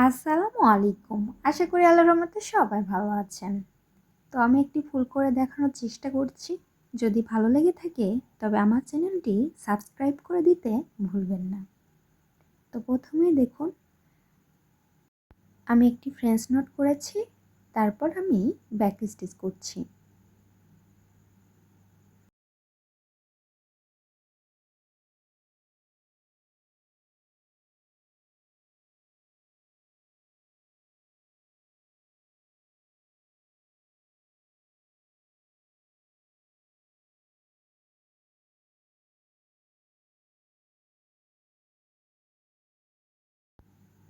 আসসালামু আলাইকুম। আশা করি আল্লাহর রহমতে সবাই ভালো আছেন। তো আমি একটি ফুল করে দেখানোর চেষ্টা করছি। যদি ভালো লেগে থাকে তবে আমার চ্যানেলটি সাবস্ক্রাইব করে দিতে ভুলবেন না। তো প্রথমেই দেখুন আমি একটি ফ্রেঞ্চ নট করেছি, তারপর আমি ব্যাক স্টিচ করছি।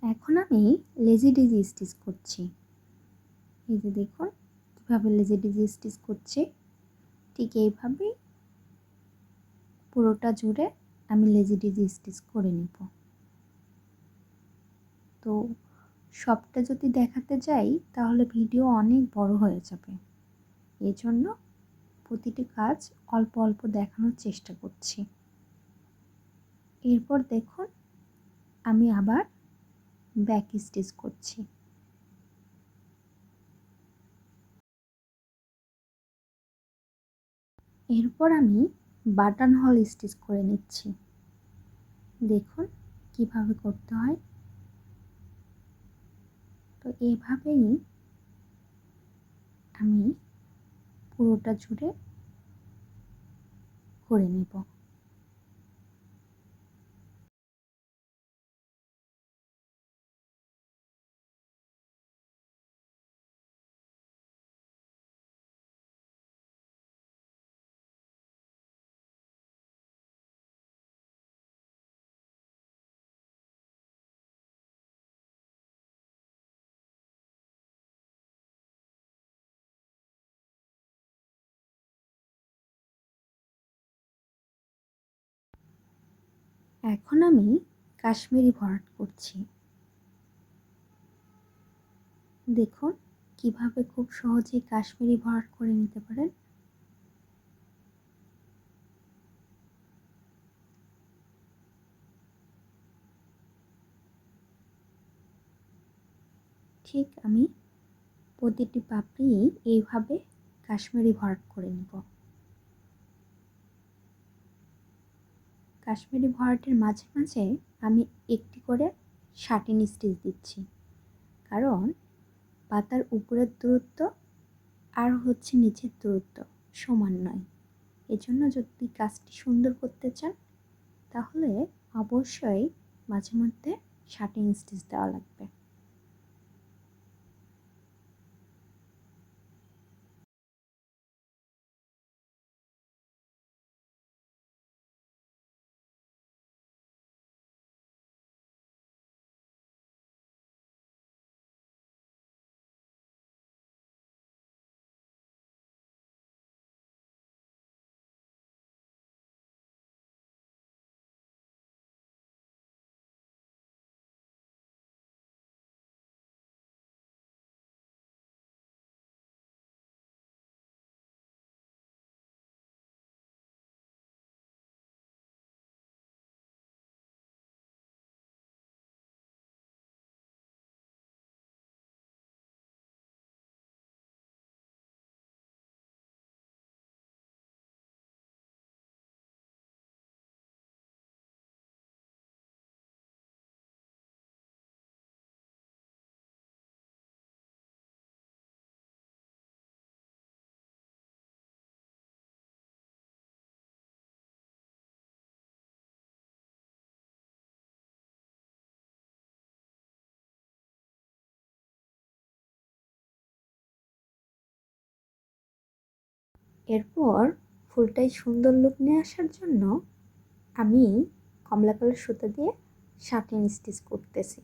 এখন আমি লেজি ডেজি স্টিচ করছি। এই যে দেখুন কীভাবে লেজি ডেজি স্টিচ করছি, ঠিক এইভাবেই পুরোটা জুড়ে আমি লেজি ডেজি স্টিচ করে নিব। তো সবটা যদি দেখাতে যাই তাহলে ভিডিও অনেক বড় হয়ে যাবে। এই জন্য প্রতিটি কাজ অল্প অল্প দেখানোর চেষ্টা করছি। এরপর দেখুন আমি আবার ব্যাক স্টিচ করছি। এরপর আমি বাটন হল স্টিচ করে নিচ্ছি। দেখুন কিভাবে করতে হয়। তো এইভাবেই আমি পুরোটা জুড়ে করে নেব। এখন আমি কাশ্মীরি ভরাট করছি। দেখুন কিভাবে খুব সহজেই কাশ্মীরি ভরাট করে নিতে পারেন। ঠিক আমি প্রতিটি পাপড়ি এইভাবে কাশ্মীরি ভরাট করে নিব। কাশ্মীরি ভরাটের মাঝে মাঝে আমি একটি করে শাটিন স্টিচ দিচ্ছি, কারণ পাতার উপরের দূরত্ব আর হচ্ছে নিচের দূরত্ব সমান নয়। এজন্য যদি কাজটি সুন্দর করতে চান তাহলে অবশ্যই মাঝে মধ্যে শাটিন স্টিচ দেওয়া লাগবে। এরপর ফুলটাই সুন্দর লুক নিয়ে আসার জন্য আমি কমলা কালার সুতা দিয়ে শাটিন স্টিচ করতেছি।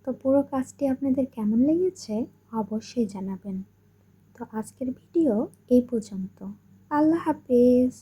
তো পুরো কাজটি আপনাদের কেমন লেগেছে অবশ্যই জানাবেন। তো আজকের ভিডিও এই পর্যন্ত। আল্লাহ হাফেজ।